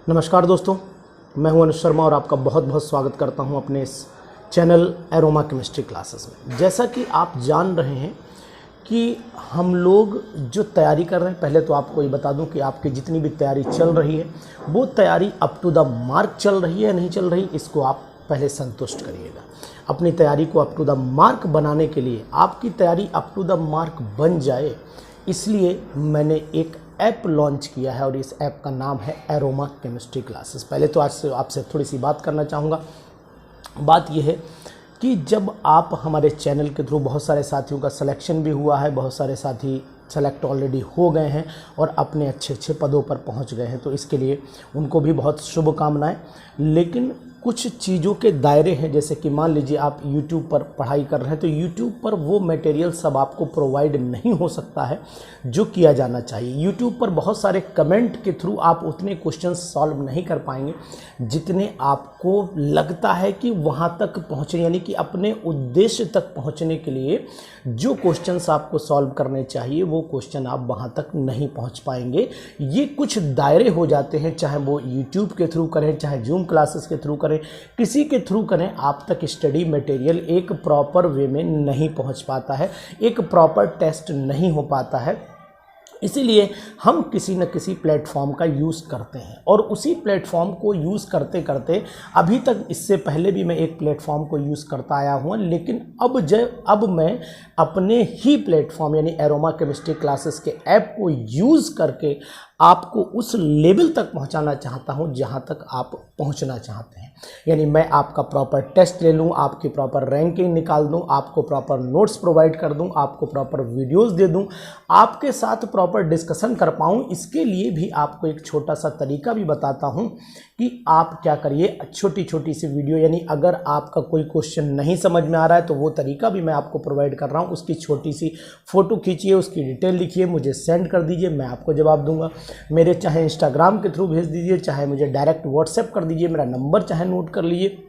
नमस्कार दोस्तों, मैं हूं अनुज शर्मा और आपका बहुत बहुत स्वागत करता हूं अपने इस चैनल एरोमा केमिस्ट्री क्लासेस में। जैसा कि आप जान रहे हैं कि हम लोग जो तैयारी कर रहे हैं, पहले तो आपको ये बता दूं कि आपकी जितनी भी तैयारी चल रही है वो तैयारी अप टू द मार्क चल रही है या नहीं चल रही, इसको आप पहले संतुष्ट करिएगा। अपनी तैयारी को अप टू द मार्क बनाने के लिए, आपकी तैयारी अप टू द मार्क बन जाए, इसलिए मैंने एक ऐप लॉन्च किया है और इस ऐप का नाम है एरोमा केमिस्ट्री क्लासेस। पहले तो आज से आपसे थोड़ी सी बात करना चाहूँगा। बात यह है कि जब आप हमारे चैनल के थ्रू, बहुत सारे साथियों का सिलेक्शन भी हुआ है, बहुत सारे साथी सेलेक्ट ऑलरेडी हो गए हैं और अपने अच्छे अच्छे पदों पर पहुंच गए हैं, तो इसके लिए उनको भी बहुत शुभकामनाएं। लेकिन कुछ चीज़ों के दायरे हैं, जैसे कि मान लीजिए आप YouTube पर पढ़ाई कर रहे हैं तो YouTube पर वो मटेरियल सब आपको प्रोवाइड नहीं हो सकता है जो किया जाना चाहिए। YouTube पर बहुत सारे कमेंट के थ्रू आप उतने क्वेश्चन सॉल्व नहीं कर पाएंगे जितने आपको लगता है कि वहाँ तक पहुँचे, यानी कि अपने उद्देश्य तक पहुँचने के लिए जो क्वेश्चंस आपको सॉल्व करने चाहिए वो क्वेश्चन आप वहाँ तक नहीं पहुँच पाएंगे। ये कुछ दायरे हो जाते हैं, चाहे वो YouTube के थ्रू करें, चाहे जूम क्लासेस के थ्रू करें, किसी के थ्रू करें, आप तक स्टडी मटेरियल एक प्रॉपर वे में नहीं पहुंच पाता है, एक प्रॉपर टेस्ट नहीं हो पाता है। इसीलिए हम किसी न किसी प्लेटफॉर्म का यूज़ करते हैं और उसी प्लेटफॉर्म को यूज़ करते करते, अभी तक इससे पहले भी मैं एक प्लेटफॉर्म को यूज़ करता आया हूँ, लेकिन अब मैं अपने ही प्लेटफॉर्म यानी एरोमा केमिस्ट्री क्लासेस के ऐप को यूज़ करके आपको उस लेवल तक पहुंचाना चाहता हूं जहां तक आप पहुंचना चाहते हैं। यानी मैं आपका प्रॉपर टेस्ट ले लूं, आपकी प्रॉपर रैंकिंग निकाल दूं, आपको प्रॉपर नोट्स प्रोवाइड कर दूं, आपको प्रॉपर वीडियोस दे दूं, आपके साथ प्रॉपर डिस्कशन कर पाऊं। इसके लिए भी आपको एक छोटा सा तरीका भी बताता हूं कि आप क्या करिए, छोटी छोटी सी वीडियो, यानी अगर आपका कोई क्वेश्चन नहीं समझ में आ रहा है तो वो तरीका भी मैं आपको प्रोवाइड कर रहा हूँ। उसकी छोटी सी फ़ोटो खींचिए, उसकी डिटेल लिखिए, मुझे सेंड कर दीजिए, मैं आपको जवाब दूंगा। मेरे चाहे इंस्टाग्राम के थ्रू भेज दीजिए, चाहे मुझे डायरेक्ट व्हाट्सएप कर दीजिए, मेरा नंबर चाहे नोट कर लीजिए,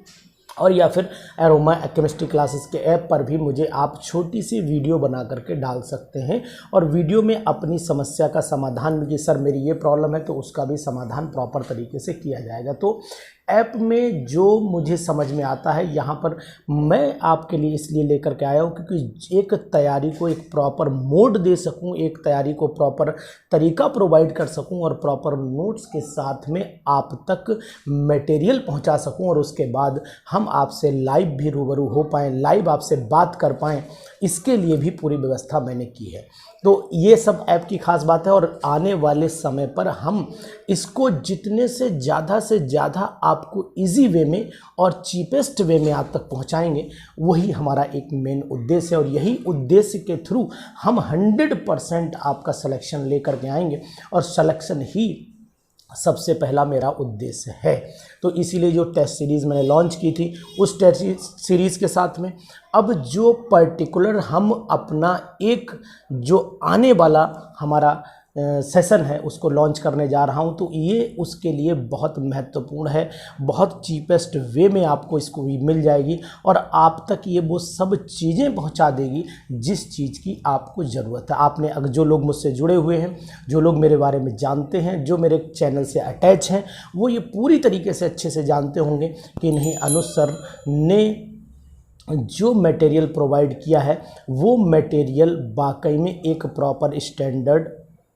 और या फिर एरोमा केमिस्ट्री क्लासेस के ऐप पर भी मुझे आप छोटी सी वीडियो बना करके डाल सकते हैं और वीडियो में अपनी समस्या का समाधान भी, कि सर मेरी ये प्रॉब्लम है, तो उसका भी समाधान प्रॉपर तरीके से किया जाएगा। तो ऐप में जो मुझे समझ में आता है यहाँ पर मैं आपके लिए इसलिए लेकर के आया हूँ क्योंकि एक तैयारी को एक प्रॉपर मोड दे सकूँ, एक तैयारी को प्रॉपर तरीका प्रोवाइड कर सकूँ और प्रॉपर नोट्स के साथ में आप तक मटेरियल पहुँचा सकूँ और उसके बाद हम आपसे लाइव भी रूबरू हो पाएँ, लाइव आपसे बात कर पाएँ। इसके लिए भी पूरी व्यवस्था मैंने की है। तो ये सब ऐप की खास बात है और आने वाले समय पर हम इसको जितने से ज़्यादा आपको इजी वे में और चीपेस्ट वे में आप तक पहुंचाएंगे, वही हमारा एक मेन उद्देश्य है और यही उद्देश्य के थ्रू हम 100% आपका सिलेक्शन लेकर के आएंगे और सिलेक्शन ही सबसे पहला मेरा उद्देश्य है। तो इसीलिए जो टेस्ट सीरीज़ मैंने लॉन्च की थी, उस टेस्ट सीरीज़ के साथ में अब जो पर्टिकुलर हम अपना एक जो आने वाला हमारा सेशन है उसको लॉन्च करने जा रहा हूं, तो ये उसके लिए बहुत महत्वपूर्ण है। बहुत चीपेस्ट वे में आपको इसको भी मिल जाएगी और आप तक ये वो सब चीज़ें पहुंचा देगी जिस चीज़ की आपको ज़रूरत है। आपने अगर जो लोग मुझसे जुड़े हुए हैं, जो लोग मेरे बारे में जानते हैं, जो मेरे चैनल से अटैच हैं, वो ये पूरी तरीके से अच्छे से जानते होंगे कि नहीं, अनुज सर ने जो मटेरियल प्रोवाइड किया है वो मटेरियल वाकई में एक प्रॉपर स्टैंडर्ड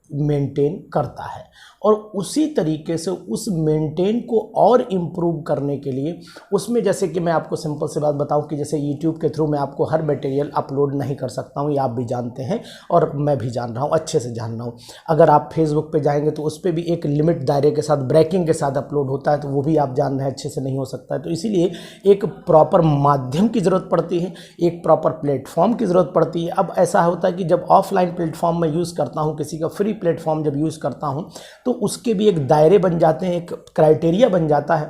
मेंटेन करता है और उसी तरीके से उस मेंटेन को और इम्प्रूव करने के लिए उसमें, जैसे कि मैं आपको सिंपल सी बात बताऊं कि जैसे YouTube के थ्रू मैं आपको हर मटेरियल अपलोड नहीं कर सकता हूं, ये आप भी जानते हैं और मैं भी जान रहा हूं, अच्छे से जान रहा हूं। अगर आप फेसबुक पे जाएंगे तो उस पर भी एक लिमिट दायरे के साथ ब्रेकिंग के साथ अपलोड होता है, तो वो भी आप जान रहे हैं अच्छे से नहीं हो सकता है। तो इसीलिए एक प्रॉपर माध्यम की ज़रूरत पड़ती है, एक प्रॉपर प्लेटफॉर्म की ज़रूरत पड़ती है। अब ऐसा होता है कि जब ऑफलाइन प्लेटफॉर्म मैं यूज़ करता हूँ, किसी का फ्री प्लेटफॉर्म जब यूज़ करता हूँ, तो उसके भी एक दायरे बन जाते हैं, एक क्राइटेरिया बन जाता है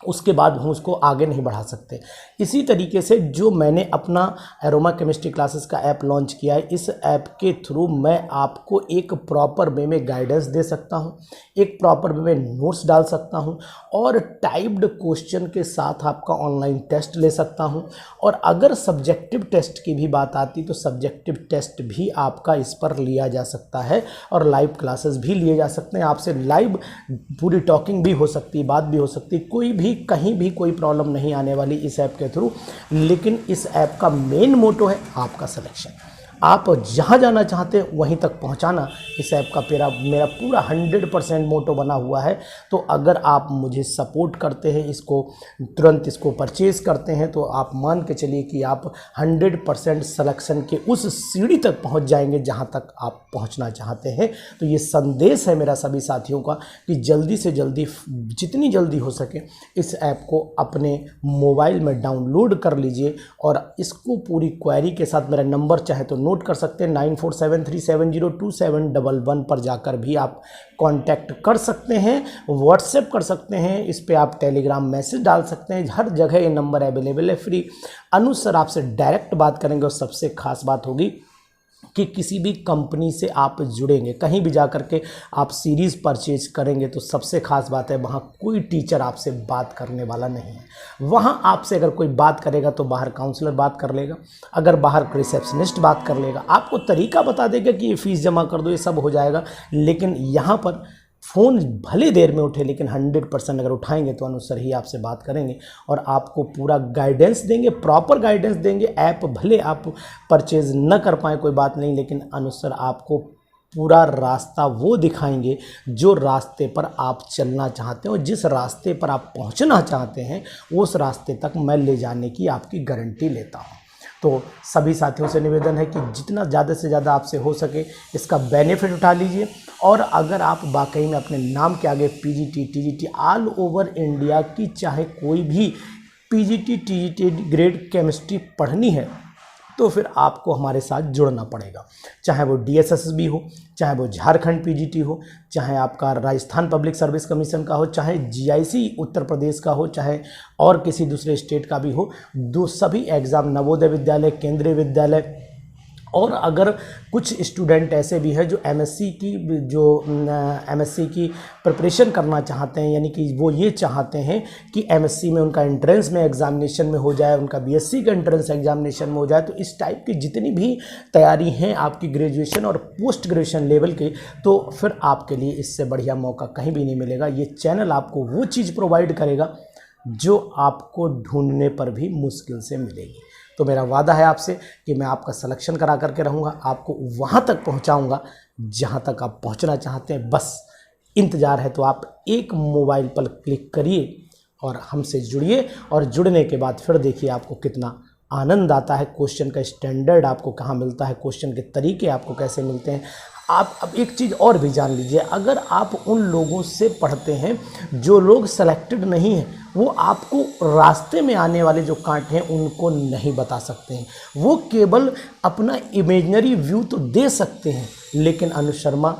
उसके बाद हम उसको आगे नहीं बढ़ा सकते। इसी तरीके से जो मैंने अपना एरोमा केमिस्ट्री क्लासेस का ऐप लॉन्च किया है, इस ऐप के थ्रू मैं आपको एक प्रॉपर वे में गाइडेंस दे सकता हूं, एक प्रॉपर वे में नोट्स डाल सकता हूं और टाइप्ड क्वेश्चन के साथ आपका ऑनलाइन टेस्ट ले सकता हूं। और अगर सब्जेक्टिव टेस्ट की भी बात आती तो सब्जेक्टिव टेस्ट भी आपका इस पर लिया जा सकता है और लाइव क्लासेस भी लिए जा सकते हैं। आपसे लाइव पूरी टॉकिंग भी हो सकती है, बात भी हो सकती है, कोई भी कहीं भी कोई प्रॉब्लम नहीं आने वाली इस ऐप के थ्रू। लेकिन इस ऐप का मेन मोटो है आपका सिलेक्शन। आप जहाँ जाना चाहते हैं वहीं तक पहुँचाना इस ऐप का मेरा पूरा 100% मोटो बना हुआ है। तो अगर आप मुझे सपोर्ट करते हैं, इसको तुरंत इसको परचेज़ करते हैं, तो आप मान के चलिए कि आप 100% सिलेक्शन के उस सीढ़ी तक पहुंच जाएंगे जहां तक आप पहुंचना चाहते हैं। तो ये संदेश है मेरा सभी साथियों का कि जल्दी से जल्दी, जितनी जल्दी हो सके इस ऐप को अपने मोबाइल में डाउनलोड कर लीजिए और इसको पूरी क्वेरी के साथ, मेरा नंबर चाहे तो नोट कर सकते हैं 9473702711 पर जाकर भी आप कांटेक्ट कर सकते हैं, व्हाट्सएप कर सकते हैं, इस पे आप टेलीग्राम मैसेज डाल सकते हैं। हर जगह ये नंबर अवेलेबल है, फ्री। अनुज सर आपसे डायरेक्ट बात करेंगे और सबसे खास बात होगी कि किसी भी कंपनी से आप जुड़ेंगे, कहीं भी जाकर के आप सीरीज़ परचेज करेंगे तो सबसे खास बात है वहाँ कोई टीचर आपसे बात करने वाला नहीं है। वहाँ आपसे अगर कोई बात करेगा तो बाहर काउंसलर बात कर लेगा, अगर बाहर रिसेप्शनिस्ट बात कर लेगा, आपको तरीका बता देगा कि ये फ़ीस जमा कर दो, ये सब हो जाएगा। लेकिन यहाँ पर फ़ोन भले देर में उठे लेकिन 100% अगर उठाएंगे तो अनुज सर ही आपसे बात करेंगे और आपको पूरा गाइडेंस देंगे, प्रॉपर गाइडेंस देंगे। ऐप भले आप परचेज़ न कर पाए कोई बात नहीं, लेकिन अनुज सर आपको पूरा रास्ता वो दिखाएंगे जो रास्ते पर आप चलना चाहते हैं और जिस रास्ते पर आप पहुंचना चाहते हैं उस रास्ते तक मैं ले जाने की आपकी गारंटी लेता हूं। तो सभी साथियों से निवेदन है कि जितना ज़्यादा से ज़्यादा आपसे हो सके इसका बेनिफिट उठा लीजिए। और अगर आप वाकई में अपने नाम के आगे PGT, TGT all over India की चाहे कोई भी पीजीटी, टीजीटी ग्रेड केमिस्ट्री पढ़नी है तो फिर आपको हमारे साथ जुड़ना पड़ेगा। चाहे वो डीएसएसबी हो, चाहे वो झारखंड पीजीटी हो, चाहे आपका राजस्थान पब्लिक सर्विस कमीशन का हो, चाहे जीआईसी उत्तर प्रदेश का हो, चाहे और किसी दूसरे स्टेट का भी हो, सभी एग्ज़ाम, नवोदय विद्यालय, केंद्रीय विद्यालय। और अगर कुछ स्टूडेंट ऐसे भी हैं जो एमएससी की प्रिपरेशन करना चाहते हैं, यानी कि वो ये चाहते हैं कि एमएससी में उनका एंट्रेंस में एग्जामिनेशन में हो जाए, उनका बीएससी का एंट्रेंस एग्जामिनेशन में हो जाए, तो इस टाइप की जितनी भी तैयारी हैं आपकी ग्रेजुएशन और पोस्ट ग्रेजुएशन लेवल की, तो फिर आपके लिए इससे बढ़िया मौका कहीं भी नहीं मिलेगा। ये चैनल आपको वो चीज़ प्रोवाइड करेगा जो आपको ढूंढने पर भी मुश्किल से मिलेगी। तो मेरा वादा है आपसे कि मैं आपका सिलेक्शन करा करके रहूँगा, आपको वहाँ तक पहुँचाऊँगा जहाँ तक आप पहुँचना चाहते हैं। बस इंतज़ार है तो आप एक मोबाइल पर क्लिक करिए और हमसे जुड़िए और जुड़ने के बाद फिर देखिए आपको कितना आनंद आता है। क्वेश्चन का स्टैंडर्ड आपको कहाँ मिलता है, क्वेश्चन के तरीके आपको कैसे मिलते हैं। आप अब एक चीज़ और भी जान लीजिए, अगर आप उन लोगों से पढ़ते हैं जो लोग सेलेक्टेड नहीं हैं, वो आपको रास्ते में आने वाले जो कांटे हैं उनको नहीं बता सकते हैं। वो केवल अपना इमेजिनरी व्यू तो दे सकते हैं, लेकिन Anuj Sharma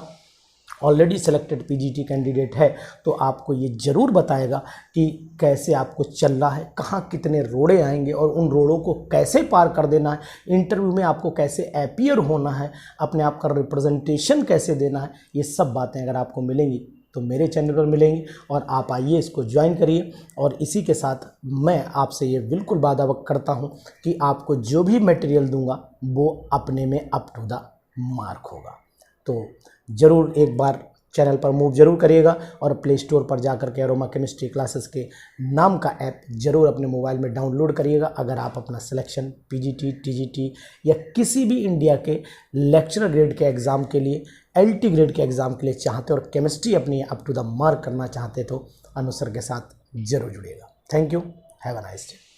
already selected PGT candidate है तो आपको ये ज़रूर बताएगा कि कैसे आपको चलना है, कहाँ कितने रोड़े आएंगे और उन रोड़ों को कैसे पार कर देना है, इंटरव्यू में आपको कैसे अपीयर होना है, अपने आप का रिप्रेजेंटेशन कैसे देना है। ये सब बातें अगर आपको मिलेंगी तो मेरे चैनल पर मिलेंगी और आप आइए इसको ज्वाइन करिए। और इसी के साथ मैं आपसे ये बिल्कुल वादा करता हूँ कि आपको जो भी मटेरियल दूंगा वो अपने में अप टू द मार्क होगा। तो ज़रूर एक बार चैनल पर मूव जरूर करिएगा और प्ले स्टोर पर जाकर के एरोमा केमिस्ट्री क्लासेस के नाम का ऐप ज़रूर अपने मोबाइल में डाउनलोड करिएगा। अगर आप अपना सिलेक्शन पीजीटी, टीजीटी या किसी भी इंडिया के लेक्चरर ग्रेड के एग्ज़ाम के लिए, एलटी ग्रेड के एग्ज़ाम के लिए चाहते और केमिस्ट्री अपनी अप टू द मार्क करना चाहते तो अनुज सर के साथ ज़रूर जुड़िएगा। Thank you, have a nice day.